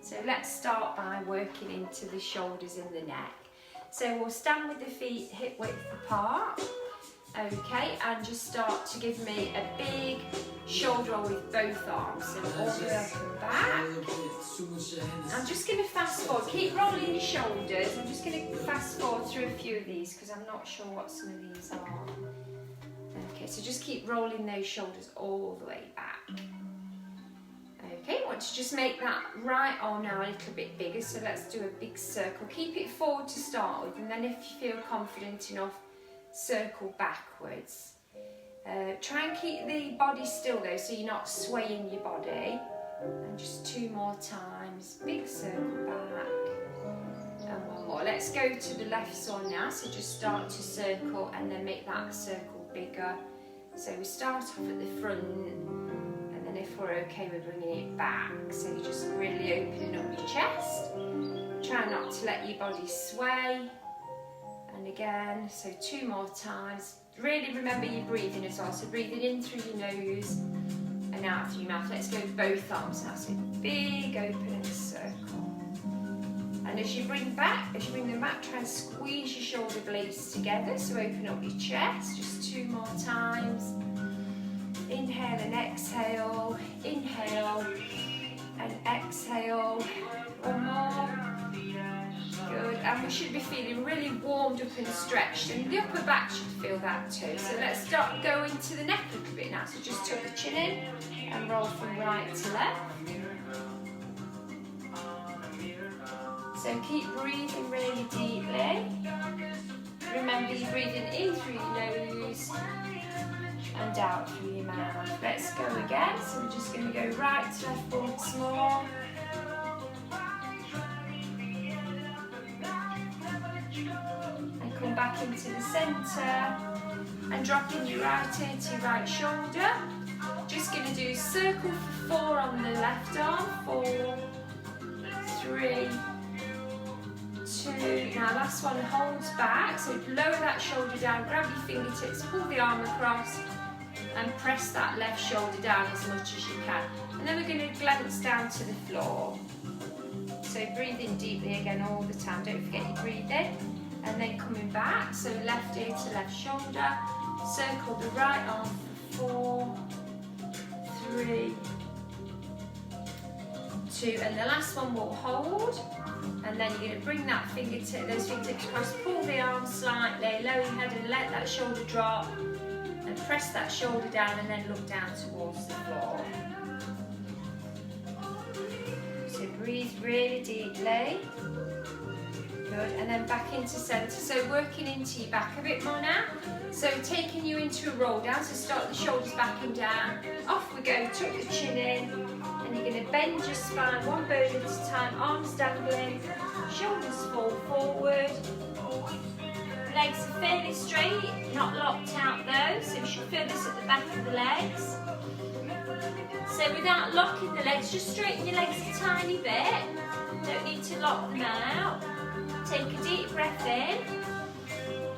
So let's start by working into the shoulders and the neck. So we'll stand with the feet hip width apart, okay, and just start to give me a big shoulder roll with both arms. So all the way up and back. I'm just going to fast forward, keep rolling your shoulders. I'm just going to fast forward through a few of these because I'm not sure what some of these are. Okay, so just keep rolling those shoulders all the way back. Okay, want to just make that right arm now a little bit bigger, so let's do a big circle. Keep it forward to start with, and then if you feel confident enough, circle backwards. Try and keep the body still though, so you're not swaying your body. And just 2 more times, big circle back. And 1 more. Let's go to the left side now, so just start to circle and then make that circle bigger. So we start off at the front, and then if we're okay, we're bringing it back. So you're just really opening up your chest. Try not to let your body sway. And again, so 2 more times. Really remember your breathing as well. So breathing in through your nose and out through your mouth. Let's go with both arms now. So big open circle. And as you bring them back, try and squeeze your shoulder blades together. So open up your chest. Just 2 more times. Inhale and exhale. Inhale and exhale. 1 more. Good, and we should be feeling really warmed up and stretched, and the upper back should feel that too. So let's start going to the neck a little bit now. So just tuck the chin in and roll from right to left. So keep breathing really deeply. Remember you're breathing in through your nose and out through your mouth. Let's go again. So we're just going to go right to left once more. Come back into the centre and dropping your right ear to your right shoulder. Just going to do circle for 4 on the left arm. 4, 3, 2. Now last one holds back. So lower that shoulder down, grab your fingertips, pull the arm across and press that left shoulder down as much as you can. And then we're going to glance down to the floor. So breathe in deeply again all the time. Don't forget your breathing. And then coming back, so left ear to left shoulder, circle the right arm for 4, 3, 2, and the last one will hold, and then you're going to bring that those fingertips across, pull the arm slightly, lower your head and let that shoulder drop, and press that shoulder down and then look down towards the floor. So breathe really deeply. Good, and then back into centre, so working into your back a bit more now. So taking you into a roll down, so start the shoulders back and down. Off we go, tuck the chin in, and you're going to bend your spine 1 bone at a time, arms dangling, shoulders fall forward. Legs are fairly straight, not locked out though, so you should feel this at the back of the legs. So without locking the legs, just straighten your legs a tiny bit. Don't need to lock them out. Take a deep breath in,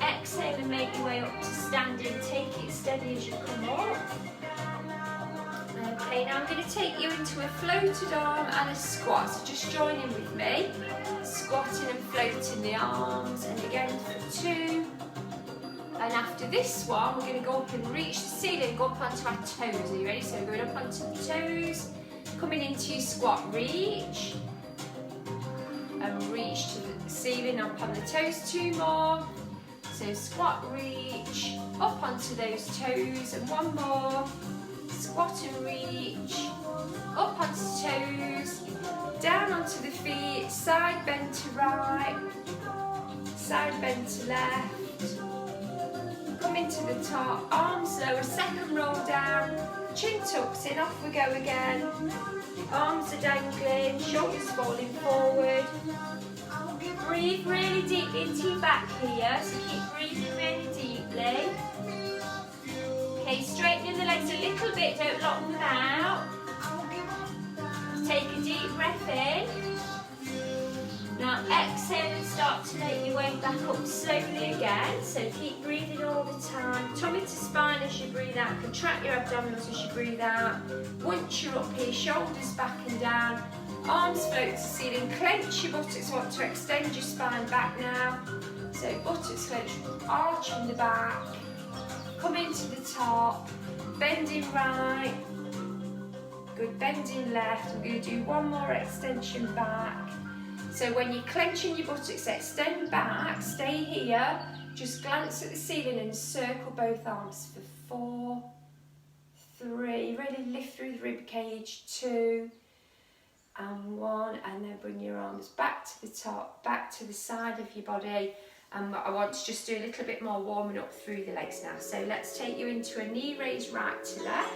exhale and make your way up to standing. Take it steady as you come up. Okay, now I'm going to take you into a floated arm and a squat. So just join in with me, squatting and floating the arms, and again for 2. And after this one, we're going to go up and reach the ceiling, go up onto our toes. Are you ready? So we're going up onto the toes, coming into your squat, reach. And reach to the ceiling, up on the toes, 2 more. So squat, reach, up onto those toes, and 1 more. Squat and reach, up onto toes, down onto the feet, side bend to right, side bend to left. Come into the top, arms lower, second roll down, chin tucks in, off we go again. Arms are dangling, shoulders falling forward. Breathe really deeply into your back here, so keep breathing really deeply. Okay, straightening the legs a little bit, don't lock them out. Take a deep breath in. Now exhale and start to make your way back up slowly again, so keep breathing all the time. Tummy to spine as you breathe out, contract your abdominals as you breathe out. Once you're up here, shoulders back and down, Arms float to the ceiling, clench your buttocks, want to extend your spine back now. So buttocks clench, arching the back, come into the top, bending right, good, bending left. We're going to do one more extension back. So when you're clenching your buttocks, extend back, stay here, just glance at the ceiling and circle both arms for 4, 3, really lift through the rib cage, 2, and 1, and then bring your arms back to the top, back to the side of your body. I want to just do a little bit more warming up through the legs now. So let's take you into a knee raise right to left.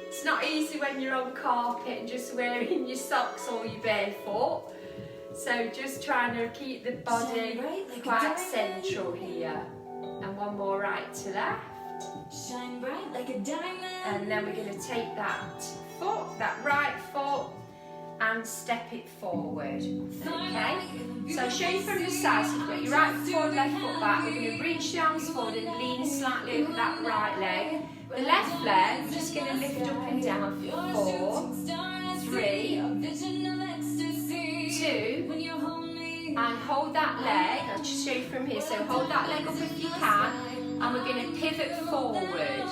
It's not easy when you're on carpet and just wearing your socks or your barefoot. So just trying to keep the body quite central here. And one more right to left. Shine bright like a diamond. And then we're going to take that foot, that right foot, and step it forward. Okay? So I'll show you from the side. So you've got your right foot forward, left foot back. We're going to reach the arms forward and lean slightly over that right leg. The left leg, we're just going to lift up and down for 4, 3, 2, and hold that leg. I'll just show you from here. So hold that leg up if you can, and we're going to pivot forward.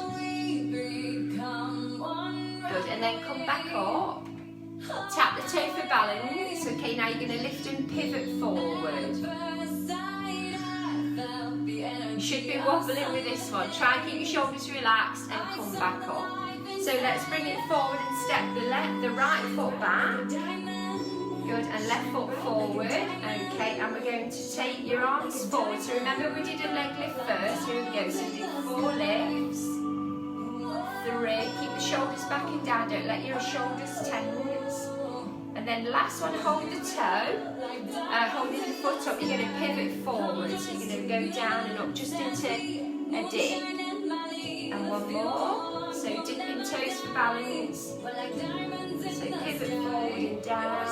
Good, and then come back up. Tap the toe for balance. Okay, now you're going to lift and pivot forward. You should be wobbling with this one. Try and keep your shoulders relaxed and come back up. So let's bring it forward and step the right foot back. Good, and left foot forward. Okay, and we're going to take your arms forward. So remember we did a leg lift first. Here we go. So we did 4 lifts. 3. Keep the shoulders back and down. Don't let your shoulders tense. And then last one, hold the toe. Holding the foot up, you're going to pivot forward. So you're going to go down and up just into a dip. And one more. So dipping toes for balance. So pivot forward and down.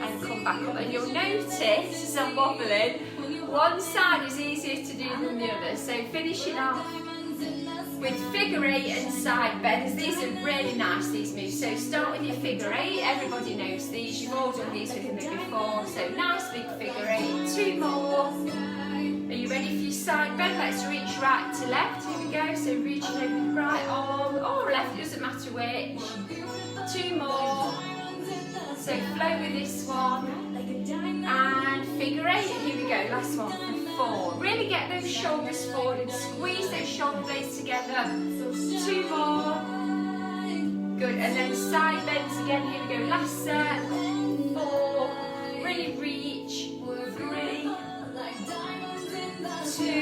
And come back up. And you'll notice, as I'm wobbling, one side is easier to do than the other. So finishing off with figure 8 and side bends. These are really nice, these moves. So start with your figure 8. Everybody knows these. You've all done these with me before. So nice big figure 8. 2 more. Are you ready for your side bend? Let's reach right to left. Here we go. So reaching over the right arm or left, doesn't matter which. 2 more. So flow with this one. And figure 8. Here we go. Last one for 4. Really get those shoulders forward and squeeze those shoulder blades together. 2 more. Good. And then side bends again. Here we go. Last set. 4. Really reach. 3, 2,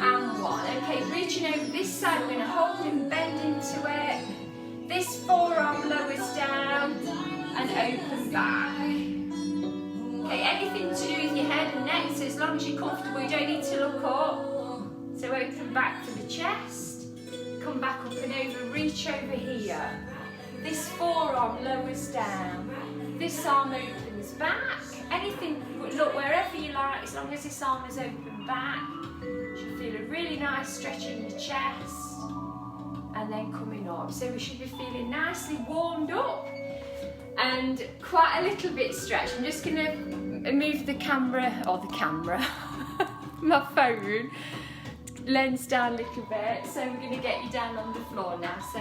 and 1. Okay, reaching over this side. We're going to hold and bend into it. This forearm lowers down and open back. Okay, anything to do with your head and neck, so as long as you're comfortable, you don't need to look up. So open back to the chest, come back up and over, reach over here. This forearm lowers down, this arm opens back. Anything, look wherever you like, as long as this arm is open back. You should feel a really nice stretch in your chest. And then coming up. So we should be feeling nicely warmed up and quite a little bit stretched. I'm just going to move the camera, my phone lens down a little bit. So we're going to get you down on the floor now. So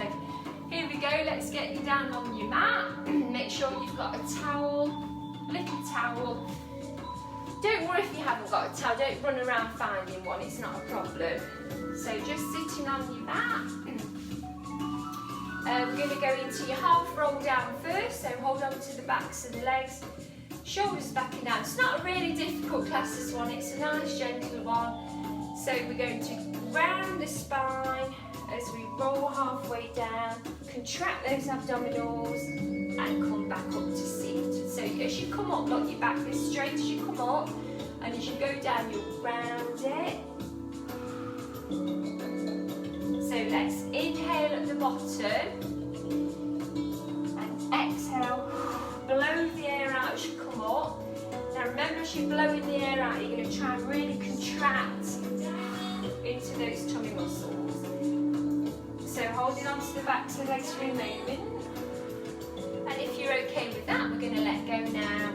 here we go, let's get you down on your mat. Make sure you've got a towel, little towel. Don't worry if you haven't got a towel, don't run around finding one, it's not a problem. So just sitting on your mat. We're going to go into your half roll down first, so hold on to the backs of the legs, shoulders back and down. It's not a really difficult class, this one, it's a nice gentle one. So we're going to round the spine as we roll halfway down, contract those abdominals and come back up to seated. So as you come up, look, your back is straight as you come up, and as you go down you'll round it. So let's inhale at the bottom and exhale, blow the air out as you come up. Now remember, as you're blowing the air out, you're going to try and really contract into those tummy muscles. So holding on to the backs of the legs for a moment. And okay with that, we're going to let go now.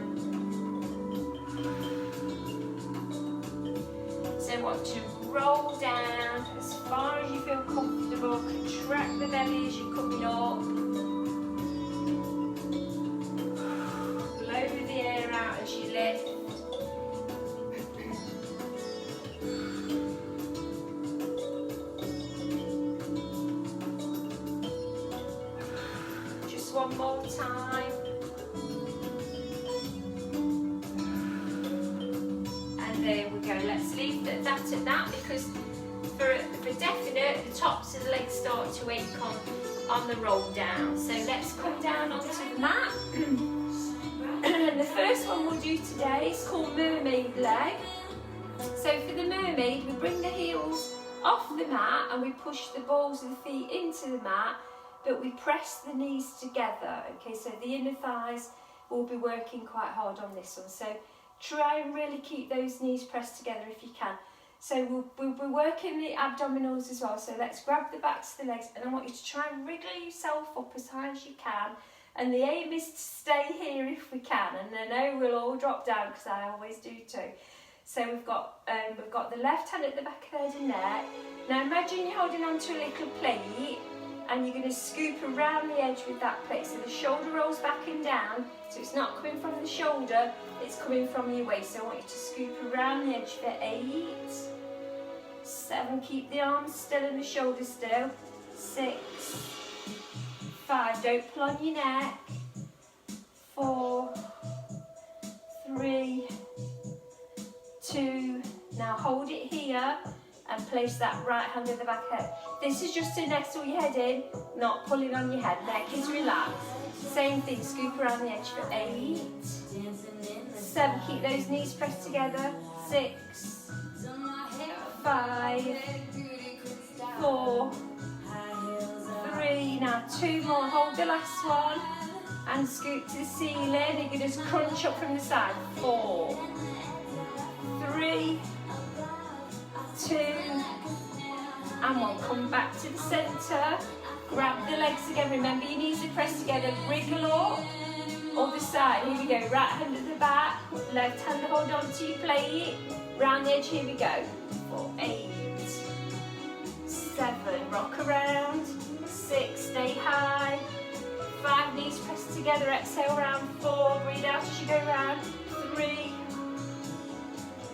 So I want to roll down as far as you feel comfortable. Contract the belly as you're coming up. Blow the air out as you lift. Just one more time. And there we go. Let's leave that at that, because for definite, the tops of the legs start to ache on the roll down. So let's come down onto the mat. And the first one we'll do today is called mermaid leg. So for the mermaid, we bring the heels off the mat and we push the balls of the feet into the mat, but we press the knees together. Okay, so the inner thighs will be working quite hard on this one. So try and really keep those knees pressed together if you can. So we'll be working the abdominals as well. So let's grab the backs of the legs, and I want you to try and wriggle yourself up as high as you can. And the aim is to stay here if we can. And I know we'll all drop down, because I always do too. So we've got the left hand at the back of the head and neck. Now imagine you're holding onto a little plate, and you're going to scoop around the edge with that plate. So the shoulder rolls back and down, so it's not coming from the shoulder, it's coming from your waist. So I want you to scoop around the edge for 8, 7, keep the arms still and the shoulders still, 6, 5, don't pull on your neck, 4, 3, 2, now hold it here and place that right hand at the back head. This is just to nestle your head in, not pulling on your head. Neck is relaxed. Same thing, scoop around the edge for 8, 7, keep those knees pressed together, 6, 5, 4, 3, now 2 more, hold the last one and scoop to the ceiling. You can just crunch up from the side, 4, 3, 2, and 1. Come back to the centre, grab the legs again, remember your knees are pressed together, wriggle up, other side, here we go, right hand at the back, left hand hold on to your plate, round the edge, here we go, 4, 8, 7, rock around, 6, stay high, 5, knees pressed together, exhale round, 4, breathe out as you go round, 3,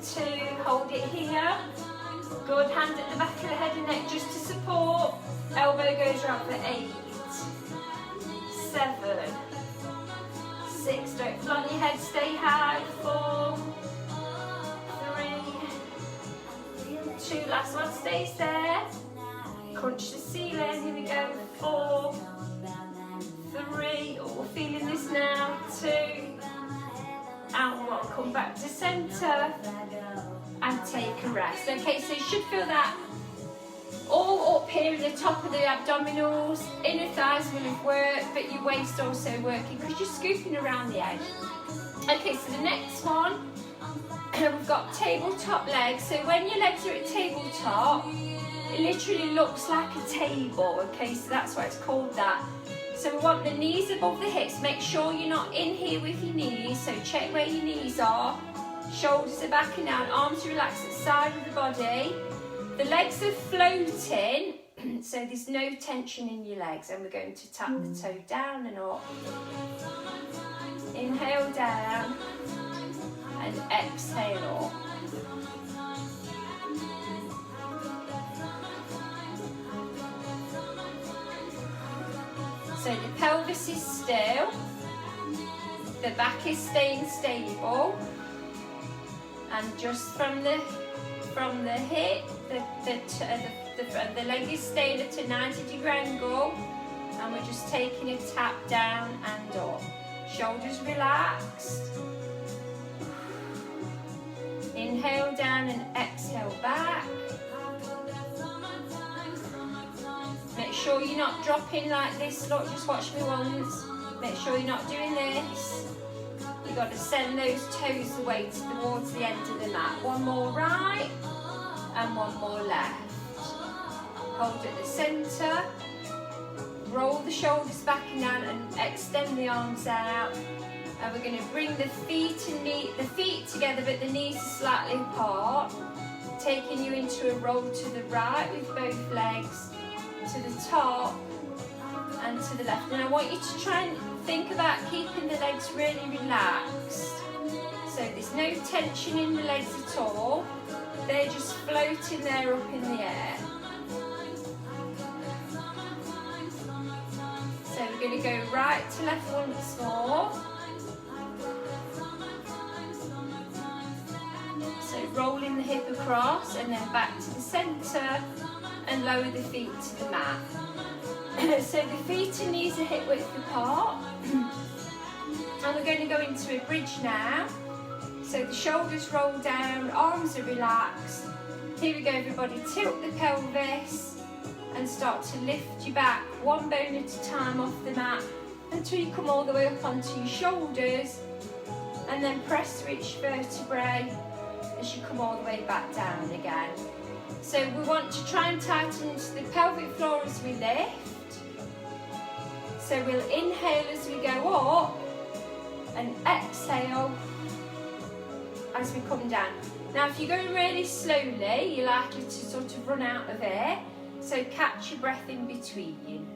2, hold it here, good, hand at the back of the head and neck just to support, elbow goes round for 8, 7, 6, don't pull on your head, stay high, 4, 3, 2, last one stays there, crunch the ceiling, here we go, 4, 3, oh we're feeling this now, 2, and 1, come back to centre, and take a rest. Okay, so you should feel that all up here in the top of the abdominals, inner thighs will have worked, but your waist also working because you're scooping around the edge. Okay, so the next one, we've got tabletop legs. So when your legs are at tabletop, it literally looks like a table, okay, so that's why it's called that. So we want the knees above the hips, make sure you're not in here with your knees, so check where your knees are. Shoulders are backing down, arms relaxed at the side of the body. The legs are floating, so there's no tension in your legs. And we're going to tap the toe down and up. Inhale down and exhale up. So the pelvis is still, the back is staying stable. And just from the hip, the leg is staying at a 90-degree angle, and we're just taking a tap down and up. Shoulders relaxed. Inhale down and exhale back. Make sure you're not dropping like this. Look, just watch me once. Make sure you're not doing this. You've got to send those toes away towards the end of the mat. One more right and one more left. Hold at the centre. roll the shoulders back and down and extend the arms out. And we're going to bring the feet together, but the knees are slightly apart, taking you into a roll to the right with both legs, to the top and to the left. And I want you to try and think about keeping the legs really relaxed. So there's no tension in the legs at all. They're just floating there up in the air. So we're going to go right to left once more. So rolling the hip across and then back to the centre and lower the feet to the mat. So the feet and knees are hip width apart. And we're going to go into a bridge now. So the shoulders roll down, arms are relaxed. Here we go everybody, tilt the pelvis and start to lift your back one bone at a time off the mat until you come all the way up onto your shoulders, and then press through each vertebrae as you come all the way back down again. So we want to try and tighten into the pelvic floor as we lift. So we'll inhale as we go up and exhale as we come down. Now if you're going really slowly, you're likely to sort of run out of air, so catch your breath in between.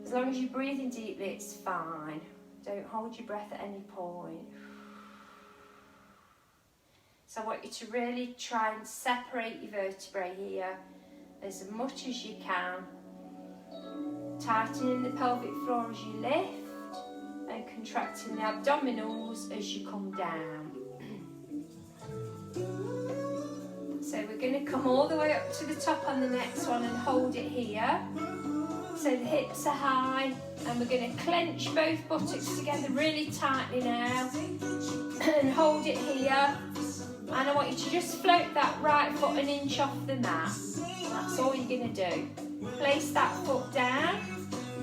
As long as you're breathing deeply, it's fine. Don't hold your breath at any point. So I want you to really try and separate your vertebrae here as much as you can. Tightening the pelvic floor as you lift and contracting the abdominals as you come down. So we're going to come all the way up to the top on the next one and hold it here. So the hips are high and we're going to clench both buttocks together really tightly now and hold it here. And I want you to just float that right foot an inch off the mat. That's all you're going to do. Place that foot down.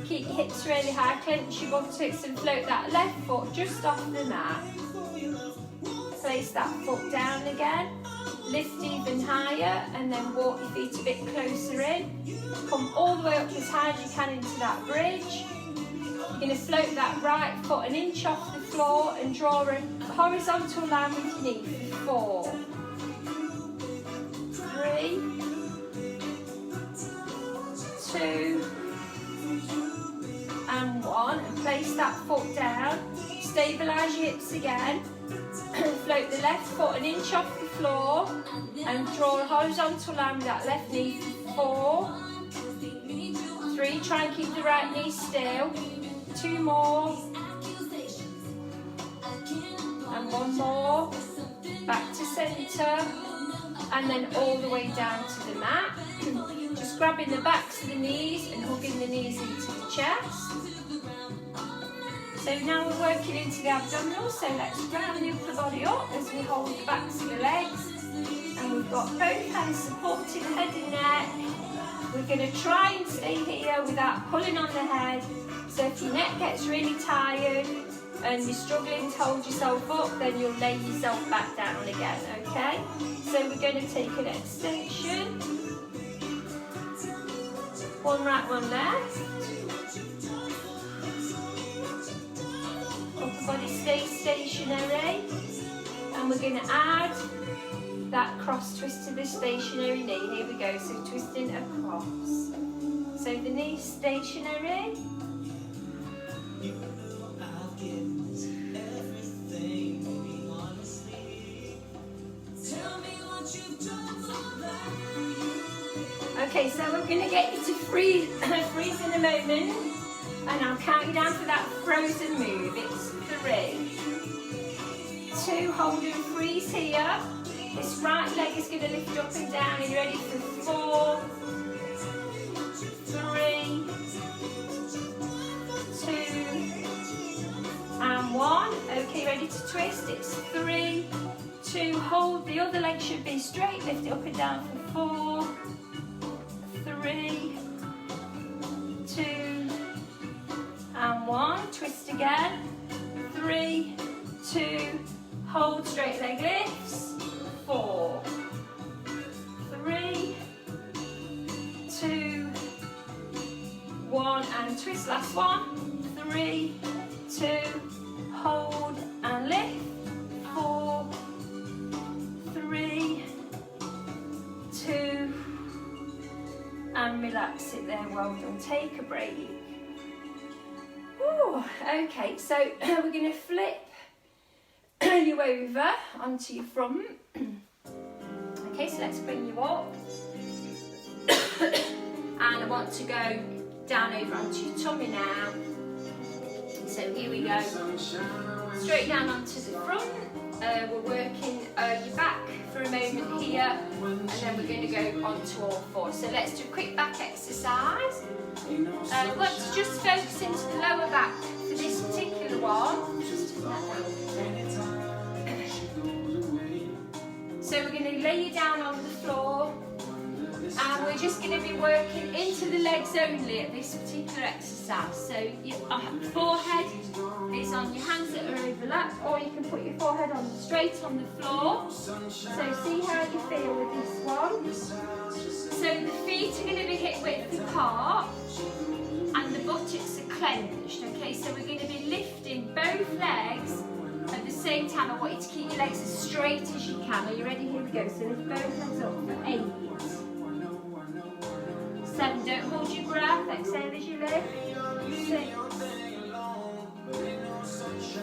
Keep your hips really high, clench your buttocks and float that left foot just off the mat. Place that foot down again. Lift even higher and then walk your feet a bit closer in. Come all the way up as high as you can into that bridge. You're going to float that right foot an inch off the floor and draw a horizontal line with your knee for 4, 3, 2 and 1. And place that foot down. Stabilise your hips again. Float the left foot an inch off the floor and draw a horizontal line with that left knee for 4, 3, try and keep the right knee still, 2 more, and 1 more, back to centre, and then all the way down to the mat. Just grabbing the backs of the knees and hugging the knees into the chest. So now we're working into the abdominals, so let's round the upper body up as we hold the backs of the legs. And we've got both hands supporting the head and neck. We're going to try and stay here without pulling on the head. So if your neck gets really tired and you're struggling to hold yourself up, then you'll lay yourself back down again, okay? So we're going to take an extension. One right, one left. Upper body stays stationary. And we're going to add that cross twist to the stationary knee. Here we go, so twisting across. So the knee's stationary. Okay, so I'm going to get you to freeze in a moment, and I'll count you down for that frozen move. It's 3, 2, hold and freeze here. This right leg is going to lift up and down. Are you ready for 4, 3, 2, and 1. Okay, ready to twist? It's 3, 2, hold. The other leg should be straight. Lift it up and down for 4, 3, 2, and 1. Twist again. 3, 2, hold, straight leg lifts. 4, 3, 2, twist, last one. 3, 2, hold and lift. 4, 3, 2, and relax it there, well done. Take a break. Ooh, okay, so we're going to flip you over onto your front. Okay, so let's bring you up. And I want to go down over onto your tummy now. So here we go. Straight down onto the front. We're working your back for a moment here, and then we're going to go onto all fours. So let's do a quick back exercise. We want to just focus into the lower back for this particular one. So we're going to lay you down on the floor, and we're just going to be working into the legs only at this particular exercise. So your forehead is on your hands that are overlapped, or you can put your forehead on straight on the floor. So see how you feel with this one. So the feet are going to be hip width apart, and the buttocks are clenched. Okay, so we're going to be lifting both legs at the same time. I want you to keep your legs as straight as you can. Are you ready? Here we go. So lift both legs up for 8. 7, don't hold your breath, exhale as you lift. 6,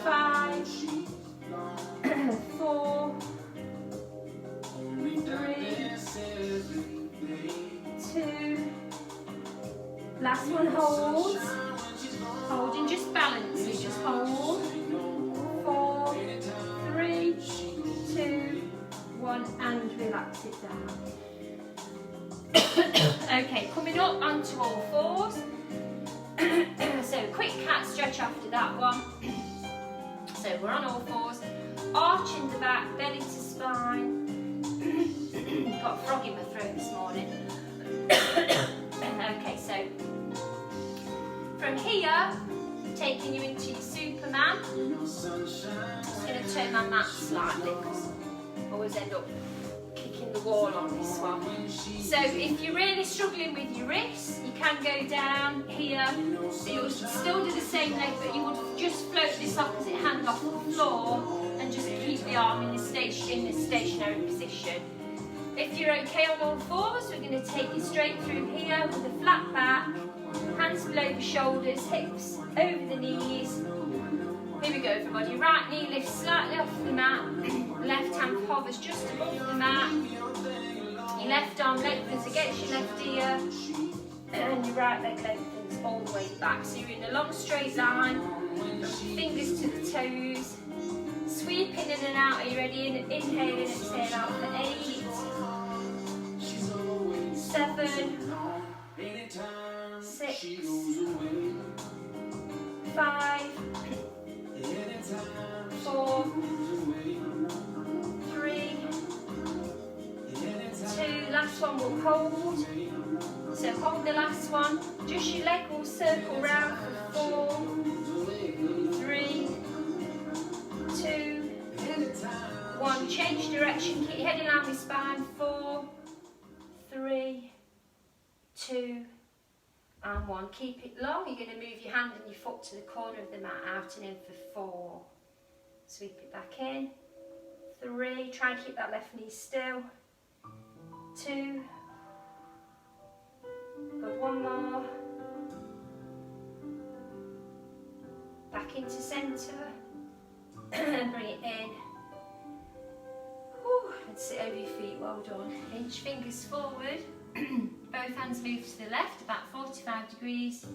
5, 4, 3, 2, last one, hold. Hold and just balance it, just hold. 4, 3, 2, 1, and relax it down. Okay, coming up onto all fours. So quick cat stretch after that one. So we're on all fours, arching the back, belly to spine. Got a frog in my throat this morning. Okay, so from here, taking you into your Superman. I'm just going to turn my mat slightly because I always end up kicking the wall on this one. So if you're really struggling with your wrists, you can go down here. So you'll still do the same leg, but you would just float this opposite hand off the floor and just keep the arm in the stationary position. If you're okay on all fours, we're going to take you straight through here with a flat back, hands below the shoulders, hips over the knees. Here we go, everybody. Right knee lifts slightly off the mat. Left hand hovers just above the mat. Your left arm lengthens against your left ear. And your right leg lengthens all the way back. So you're in a long straight line. Fingers to the toes. Sweeping in and out. Are you ready? Inhale and exhale out for 8. 7. 6. 5. 4, 3, 2, last one will hold. So hold the last one. Just your leg will circle round for 4, 3, 2, 1. Change direction. Keep your head in line with spine. 4, 3, 2, and 1. Keep it long. You're going to move your hand and your foot to the corner of the mat, out and in for 4. Sweep it back in. 3. Try and keep that left knee still. 2. Good. 1 more. Back into centre. And bring it in. Whew. And sit over your feet. Well done. Inch fingers forward. Both hands move to the left, about 45 degrees.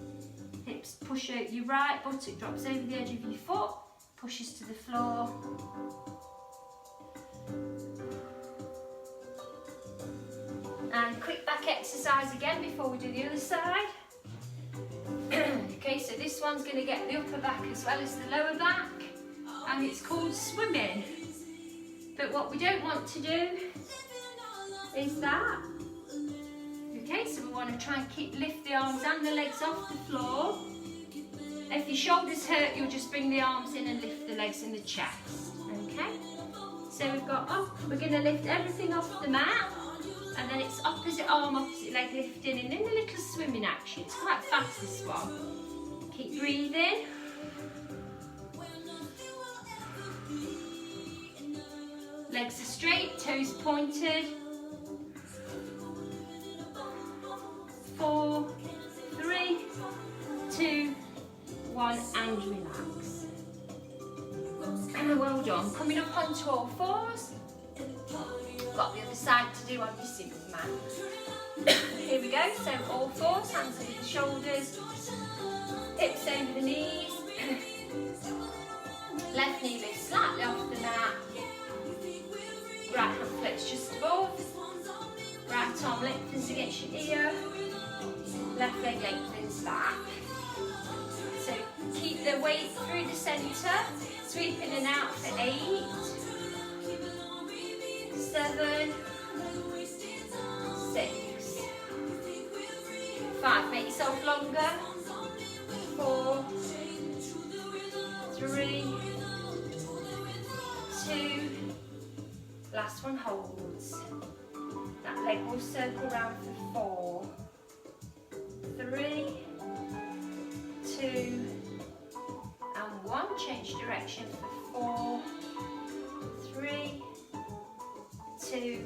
Hips push out your right, buttock drops over the edge of your foot, pushes to the floor. And quick back exercise again before we do the other side. Okay, so this one's going to get the upper back as well as the lower back, and it's called swimming. But what we don't want to do is that. Okay, so we want to try and lift the arms and the legs off the floor. If your shoulders hurt, you'll just bring the arms in and lift the legs and the chest. Okay, so we've got up, we're going to lift everything off the mat, and then it's opposite arm, opposite leg lifting, and in a little swimming action. It's quite fast, this one. Keep breathing. Legs are straight, toes pointed. 4, 3, 2, 1, and relax. Well done. Coming up onto all fours. Got the other side to do on your Superman. Here we go. So all fours, hands over the shoulders, hips over the knees. Left knee lifts slightly off the mat. Right hand flips just above. Right arm lengthens against your ear. Left leg lengthens back. So keep the weight through the centre. Sweep in and out for 8, 7, 6, 5. Make yourself longer. 4, 3, 2. Last one holds. That leg will circle round for 4, 3, 2, and 1. Change direction for 4, 3, 2,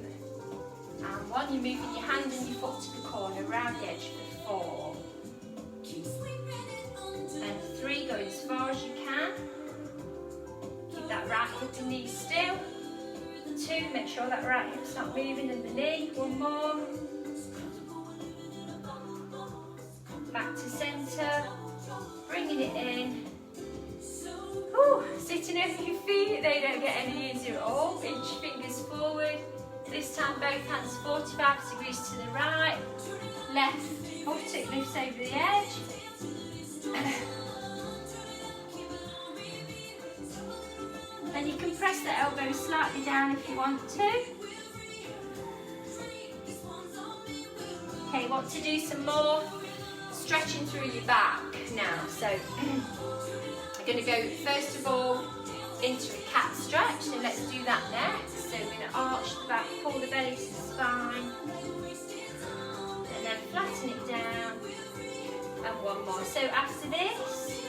and 1. You're moving your hand and your foot to the corner, round the edge for 4. And 3, go as far as you can. Keep that right hip and knee still. 2, make sure that right hip's not moving and the knee. 1 more. Back to centre. Bringing it in. Whew. Sitting over your feet, they don't get any easier at all. Inch fingers forward. This time both hands 45 degrees to the right. Left foot lifts over the edge. And you can press the elbows slightly down if you want to. Okay, want to do some more stretching through your back now. So I'm going to go first of all into a cat stretch. So let's do that next. So we're going to arch the back, pull the belly to the spine, and then flatten it down. And 1 more. So after this,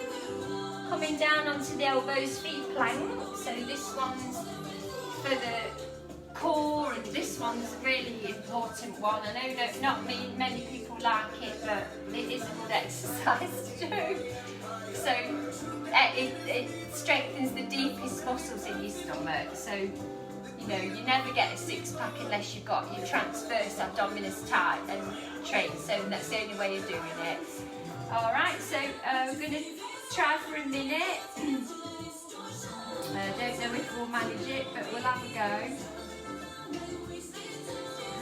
coming down onto the elbows, feet plank. So this one's for the core, and this one's a really important one. I know that not many people like it, but it is a good exercise to do. So it strengthens the deepest muscles in your stomach. So you know you never get a 6-pack unless you've got your transverse abdominis tight and trained. So that's the only way of doing it. All right. So we're going to try for a minute. I don't know if we'll manage it, but we'll have a go.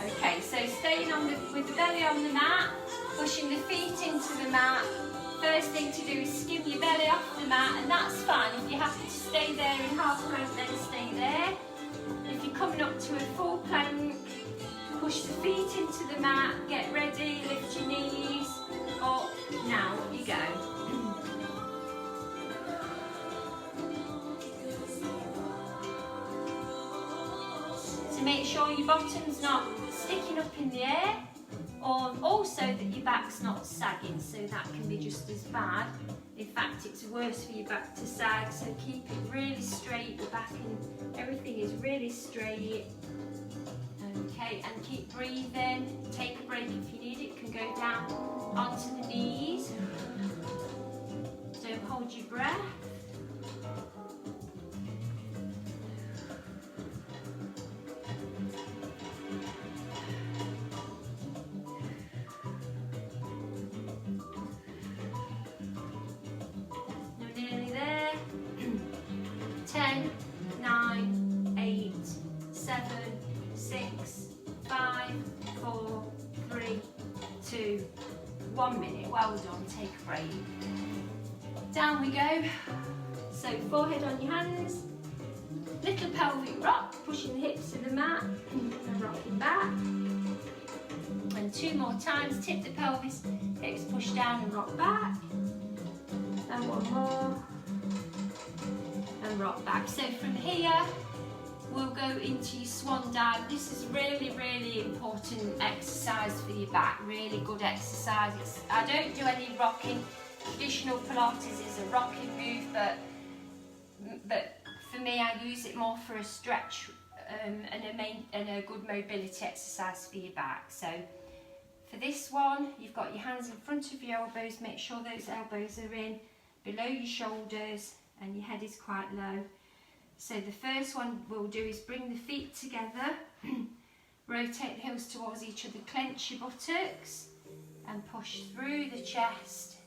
Okay, so staying with the belly on the mat, pushing the feet into the mat. First thing to do is skim your belly off the mat, and that's fine. If you're happy to stay there in half plank, then stay there. If you're coming up to a full plank, push the feet into the mat, get ready, lift your knees up. Now, up you go. Make sure your bottom's not sticking up in the air, or also that your back's not sagging, so that can be just as bad. In fact, it's worse for your back to sag, so keep it really straight, the back and everything is really straight. Okay, and keep breathing. Take a break if you need it. You can go down onto the knees. Don't hold your breath. You're nearly there. 10, 9, 8, 7, 6, 5, 4, 3, 2, 1 minute. Well done, take a break. Down we go. So forehead on your hands, little pelvic rock, pushing the hips to the mat and rocking back. And 2 more times, tip the pelvis, hips push down and rock back. And 1 more. And rock back. So from here, we'll go into your swan dive. This is really, really important exercise for your back. Really good exercise. I don't do any rocking traditional Pilates is a rocking move, but for me, I use it more for a stretch and a good mobility exercise for your back. So for this one, you've got your hands in front of your elbows. Make sure those elbows are in below your shoulders and your head is quite low. So the first one we'll do is bring the feet together, rotate the heels towards each other, clench your buttocks and push through the chest.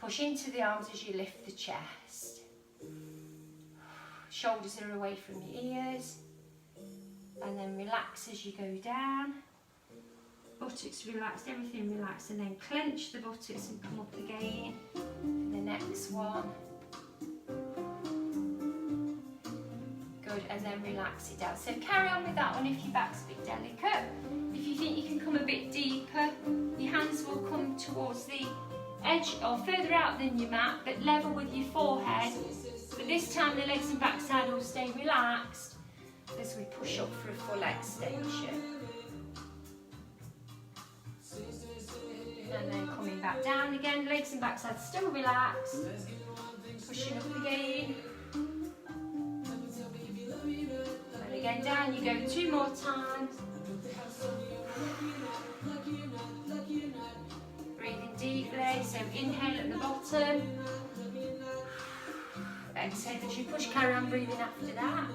Push into the arms as you lift the chest. Shoulders are away from your ears. And then relax as you go down. Buttocks relaxed, everything relaxed, and then clench the buttocks and come up again for the next one. Good, and then relax it down. So carry on with that one if your back's a bit delicate. If you think you can come a bit deeper, your hands will come towards the edge or further out than your mat, but level with your forehead. But this time the legs and backside will stay relaxed as we push up for a full extension. And then coming back down again, legs and backside still relaxed. Pushing up again. And again down you go 2 more times. Breathing deeply, so inhale at the bottom. Exhale as you push, carry on breathing after that.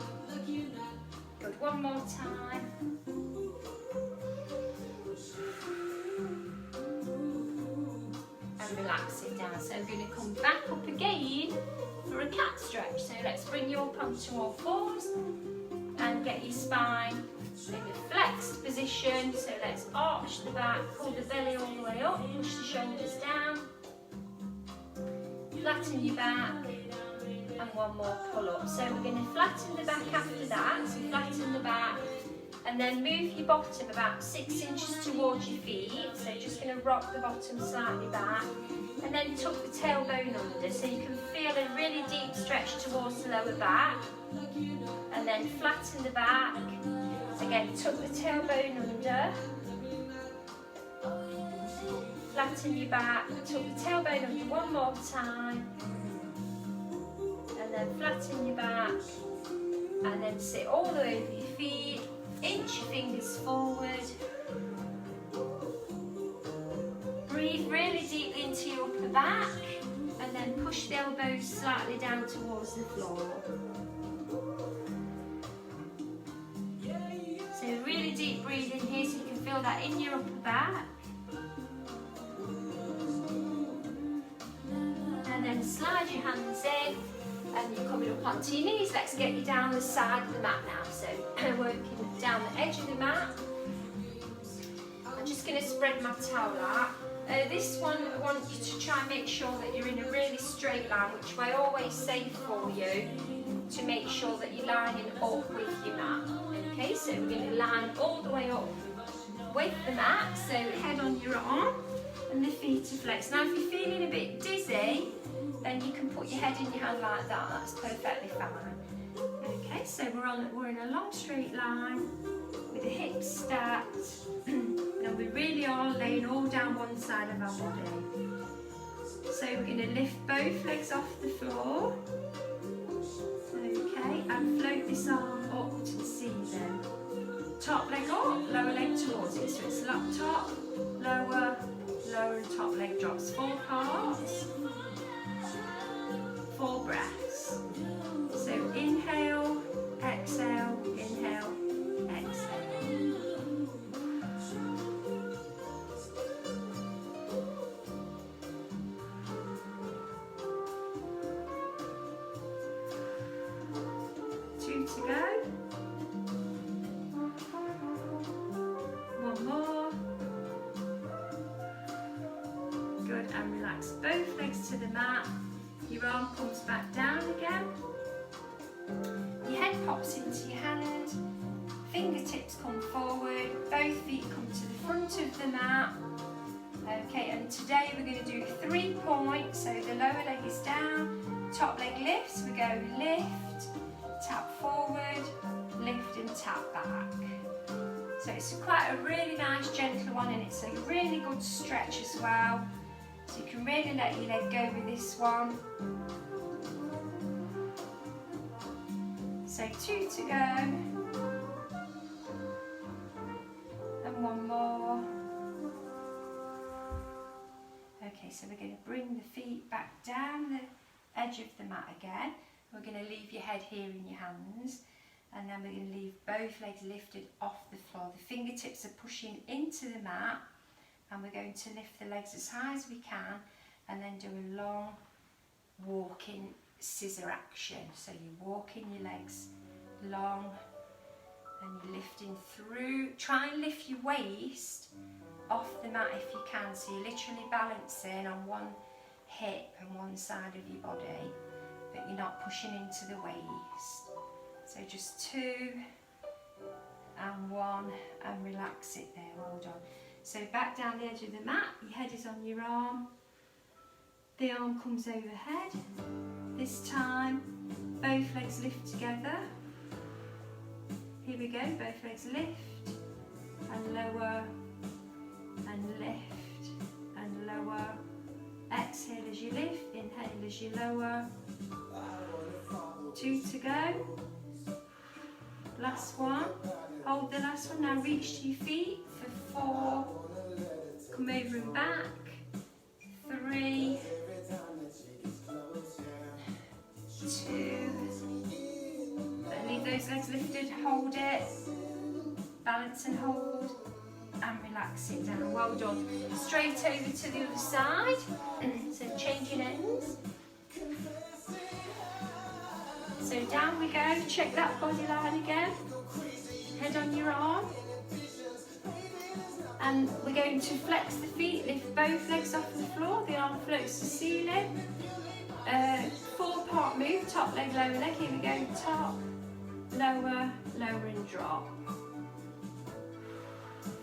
Good, one more time. And relax it down. So we're going to come back up again for a cat stretch. So let's bring you up onto all fours and get your spine in a flexed position. So let's arch the back, pull the belly all the way up, push the shoulders down, flatten your back, and one more pull up. So we're going to flatten the back after that. So flatten the back and then move your bottom about 6 inches towards your feet. So just going to rock the bottom slightly back and then tuck the tailbone under so you can feel a really deep stretch towards the lower back. And then flatten the back. Again, tuck the tailbone under. Flatten your back, tuck the tailbone under one more time. And then flatten your back. And then sit all the way over your feet. Inch your fingers forward. Breathe really deeply into your upper back. And then push the elbows slightly down towards the floor. So really deep breathing here so you can feel that in your upper back. And then slide your hands in and you're coming up onto your knees. Let's get you down the side of the mat now. So working down the edge of the mat. I'm just going to spread my towel out. This one I want you to try and make sure that you're in a really straight line, which I always say for you, to make sure that you're lining up with your mat. Okay, so we're going to line all the way up with the mat, so head on your arm and the feet are flexed. Now if you're feeling a bit dizzy, then you can put your head in your hand like that, that's perfectly fine. Okay, so we're in a long straight line with the hips stacked and we really are laying all down one side of our body. So we're going to lift both legs off the floor. Okay, and float this arm up to the ceiling. Top leg up, lower leg towards it. So it's top, lower, lower and top leg drops. 4 parts, 4 breaths. So inhale, exhale, inhale, exhale. Two to go. One more. Good, and relax both legs to the mat. Your arm comes back down again. Your head pops into your hand. Fingertips come forward. Both feet come to the front of the mat. Okay, and today we're going to do 3 points. So the lower leg is down, top leg lifts. We go lift, tap forward, lift and tap back. So it's quite a really nice gentle one and it's a really good stretch as well So you can really let your leg go with this one. So 2 to go. And 1 more. Okay, so we're going to bring the feet back down the edge of the mat again. We're going to leave your head here in your hands, and then we're going to leave both legs lifted off the floor. The fingertips are pushing into the mat, and we're going to lift the legs as high as we can, and then do a long walking scissor action. So you're walking your legs long, and you're lifting through. Try and lift your waist off the mat if you can, so you're literally balancing on one hip and one side of your body, but you're not pushing into the waist. So just 2 and 1, and relax it there. Well done. So back down the edge of the mat, your head is on your arm, the arm comes overhead. This time both legs lift together. Here we go, both legs lift and lower and lift and lower. Exhale as you lift, inhale as you lower. 2 to go. Last one. Hold the last one. Now reach to your feet for 4. Come over and back. 3, 2. And leave those legs lifted. Hold it. Balance and hold. And relax it down. Well done. Straight over to the other side. So changing ends. So down we go. Check that body line again. Head on your arm. And we're going to flex the feet. Lift both legs off the floor. The arm floats to the ceiling. 4-part move. Top leg, lower leg. Here we go. Top, lower, lower and drop.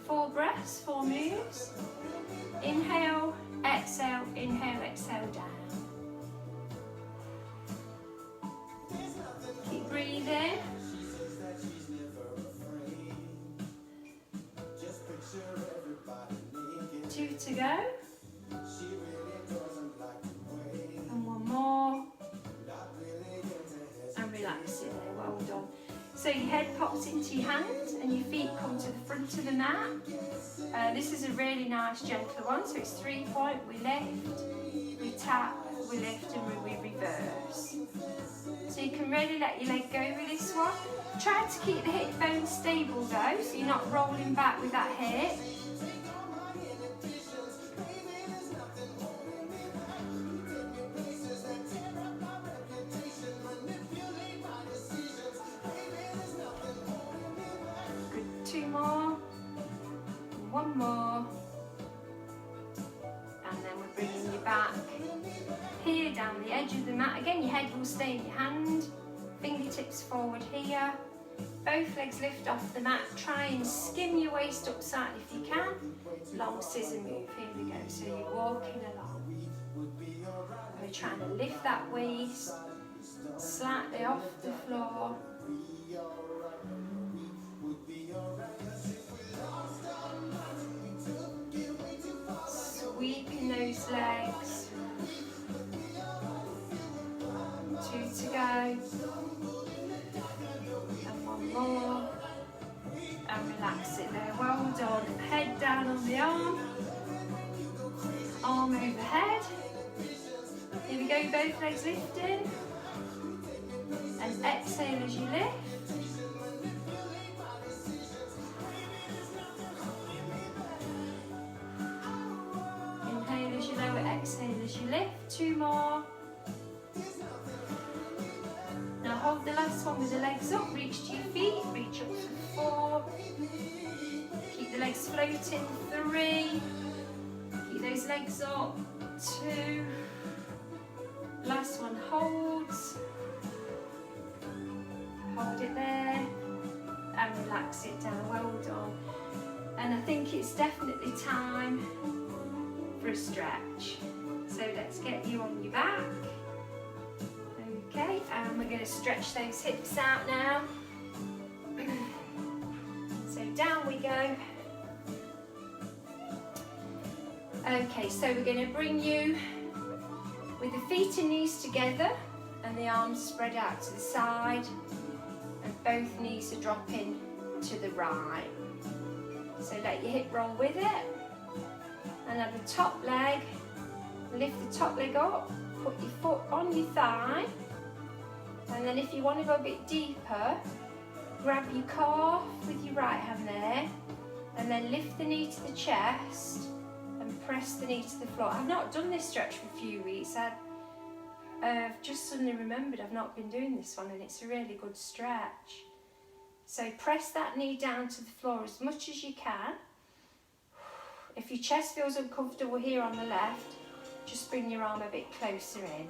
4 breaths, 4 moves. Inhale, exhale, exhale down. Keep breathing. 2 to go. And 1 more. And relax it there, well done. So your head pops into your hands and your feet come to the front of the mat. This is a really nice gentle one, so it's 3-point. We lift, we tap, we lift and we reverse. So you can really let your leg go with this one. Try to keep the hip bone stable though, so you're not rolling back with that hip. Good, 2 more, 1 more, and then we're bringing you back here down the edge of the mat. Again, your head will stay in your hand, fingertips forward here, both legs lift off the mat. Try and skim your waist up slightly if you can. Long scissor move, here we go. So you're walking along. We're trying to lift that waist slightly off the floor. Sweeping those legs. 2 to go. And 1 more. And relax it there. Well done. Head down on the arm. Arm overhead. Here we go, both legs lifting. And exhale as you lift. Inhale as you lower, exhale as you lift. 2 more. Now hold the last one with the legs up, reach to your feet, reach up for 4. Keep the legs floating, 3. Keep those legs up, 2. Last one holds. Hold it there and relax it down, well done. And I think it's definitely time for a stretch. So let's get you on your back. Okay, and we're going to stretch those hips out now. So down we go. Okay, so we're going to bring you with the feet and knees together and the arms spread out to the side, and both knees are dropping to the right. So let your hip roll with it, and at the top leg, lift the top leg up, put your foot on your thigh, and then if you want to go a bit deeper, grab your calf with your right hand there, and then lift the knee to the chest and press the knee to the floor. I've not done this stretch for a few weeks. I've just suddenly remembered I've not been doing this one, and it's a really good stretch. So press that knee down to the floor as much as you can. If your chest feels uncomfortable here on the left, just bring your arm a bit closer in.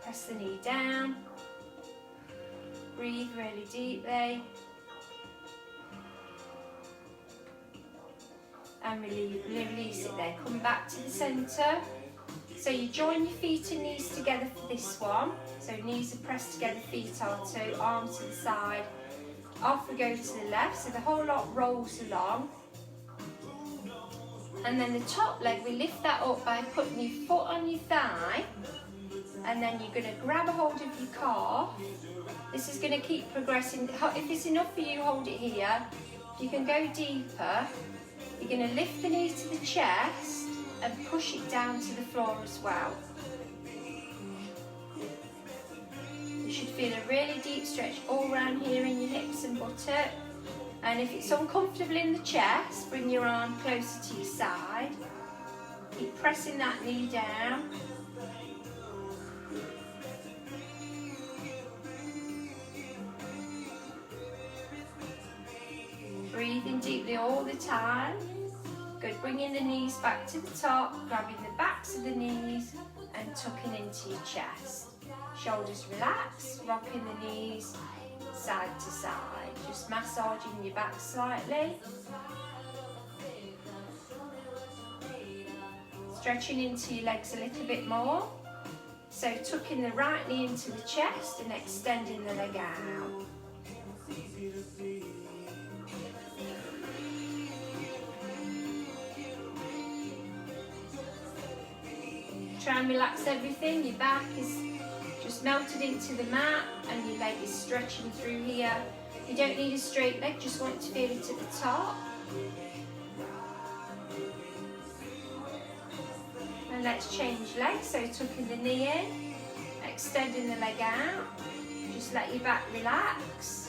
Press the knee down. Breathe really deeply. And release it there. Come back to the centre. So you join your feet and knees together for this one. So knees are pressed together, feet are too, arms to the side. Off we go to the left, so the whole lot rolls along. And then the top leg, we lift that up by putting your foot on your thigh. And then you're going to grab a hold of your calf. This is going to keep progressing. If it's enough for you, hold it here. If you can go deeper, you're going to lift the knee to the chest and push it down to the floor as well. You should feel a really deep stretch all around here in your hips and buttock. And if it's uncomfortable in the chest, bring your arm closer to your side. Keep pressing that knee down. Breathing deeply all the time. Good, bringing the knees back to the top, grabbing the backs of the knees and tucking into your chest. Shoulders relax, rocking the knees side to side. Just massaging your back slightly. Stretching into your legs a little bit more. So tucking the right knee into the chest and extending the leg out. Try and relax everything. Your back is just melted into the mat and your leg is stretching through here. You don't need a straight leg, just want to feel it at the top. And let's change legs, so tucking the knee in, extending the leg out. Just let your back relax.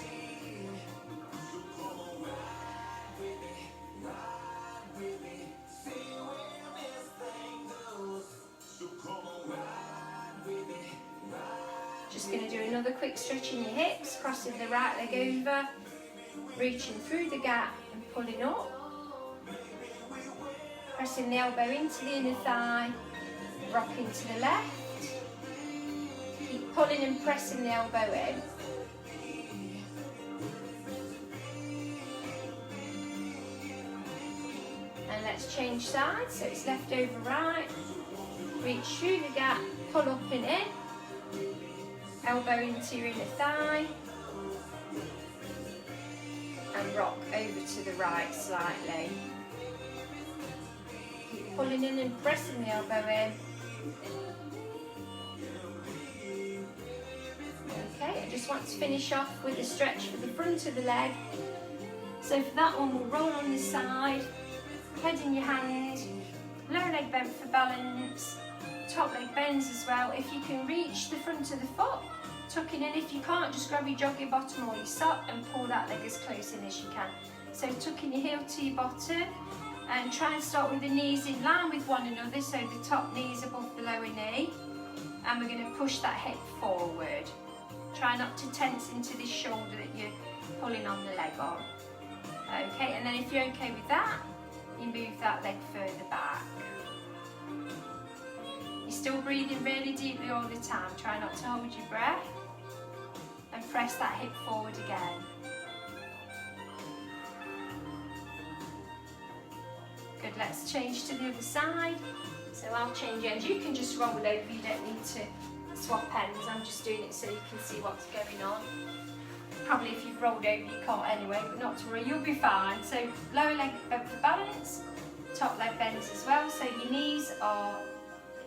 Just going to do another quick stretch in your hips, crossing the right leg over, reaching through the gap and pulling up. Pressing the elbow into the inner thigh, rocking to the left. Keep pulling and pressing the elbow in. And let's change sides, so it's left over right. Reach through the gap, pull up and in. Elbow into your inner thigh and rock over to the right slightly. Keep pulling in and pressing the elbow in. Okay, I just want to finish off with a stretch for the front of the leg. So for that one, we'll roll on this side, head in your hand, lower leg bent for balance, top leg bends as well. If you can reach the front of the foot, tucking in. If you can't, just grab your jogging bottom or your sock and pull that leg as close in as you can. So tucking your heel to your bottom and try and start with the knees in line with one another, so the top knee is above the lower knee, and we're going to push that hip forward. Try not to tense into this shoulder that you're pulling on the leg on. Okay, and then if you're okay with that, you move that leg further back. You're still breathing really deeply all the time. Try not to hold your breath. And press that hip forward again. Good, let's change to the other side. So I'll change ends. You can just roll over, you don't need to swap ends. I'm just doing it so you can see what's going on. Probably if you've rolled over you can't anyway, but not to worry, you'll be fine. So lower leg bent for balance, top leg bends as well. So your knees are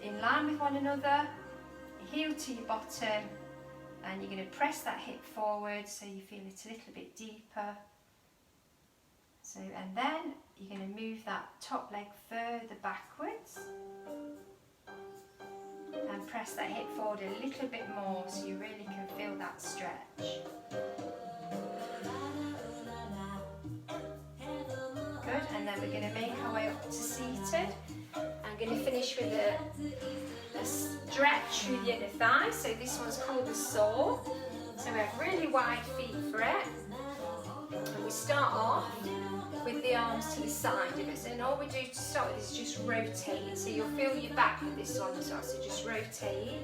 in line with one another, heel to your bottom, and you're going to press that hip forward so you feel it a little bit deeper. So, and then you're going to move that top leg further backwards and press that hip forward a little bit more so you really can feel that stretch. Good, and then we're going to make our way up to seated. I'm going to finish with a stretch through the inner thigh. So this one's called the saw. So we have really wide feet for it. And we start off with the arms to the side of us, and all we do to start with is just rotate. So you'll feel your back with this one as well, so just rotate.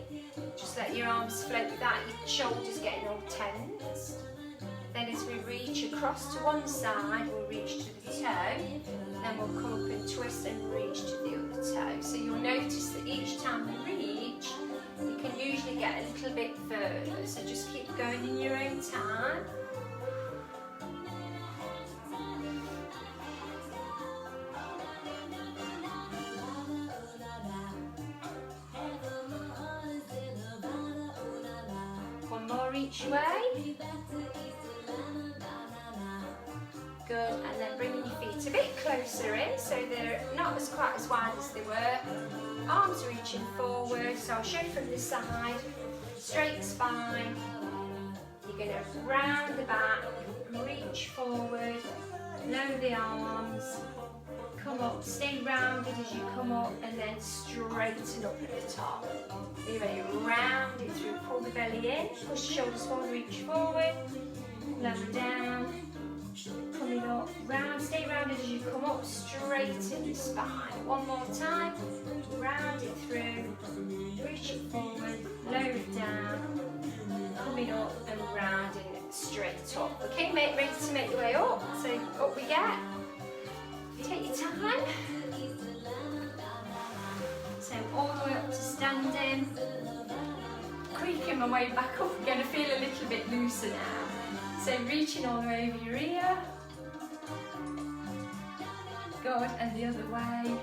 Just let your arms float without your shoulders getting all tense. Then as we reach across to one side, we'll reach to the toe, then we'll come up and twist and reach to the other toe. So you'll notice that each time we reach, you can usually get a little bit further, so just keep going in your own time. Each way. Good, and then bringing your feet a bit closer in so they're not quite as wide as they were. Arms reaching forward, so I'll show from the side. Straight spine. You're going to round the back, reach forward, lower the arms, come up, stay rounded as you come up, and then straighten up at the top. Are you ready? Round it through, pull the belly in, push the shoulders forward, reach forward, lower down, coming up, round, stay rounded as you come up, straighten the spine. One more time, round it through, reach it forward, lower it down, coming up and rounding straight up. Okay, ready to make your way up, so up we get. Take your time. So all the way up to standing. Creaking my way back up again. I feel a little bit looser now. So reaching all the way over your ear. Good, and the other way.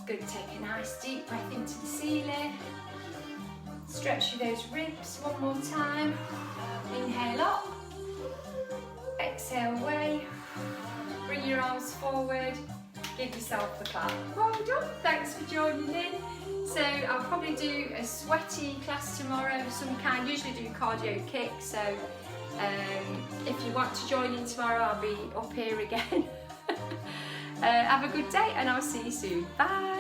Good, take a nice deep breath into the ceiling. Stretch through those ribs one more time. Inhale up. Exhale away, bring your arms forward, give yourself a clap. Well done, thanks for joining in. So I'll probably do a sweaty class tomorrow of some kind, usually do cardio kicks, so if you want to join in tomorrow I'll be up here again. Have a good day and I'll see you soon. Bye.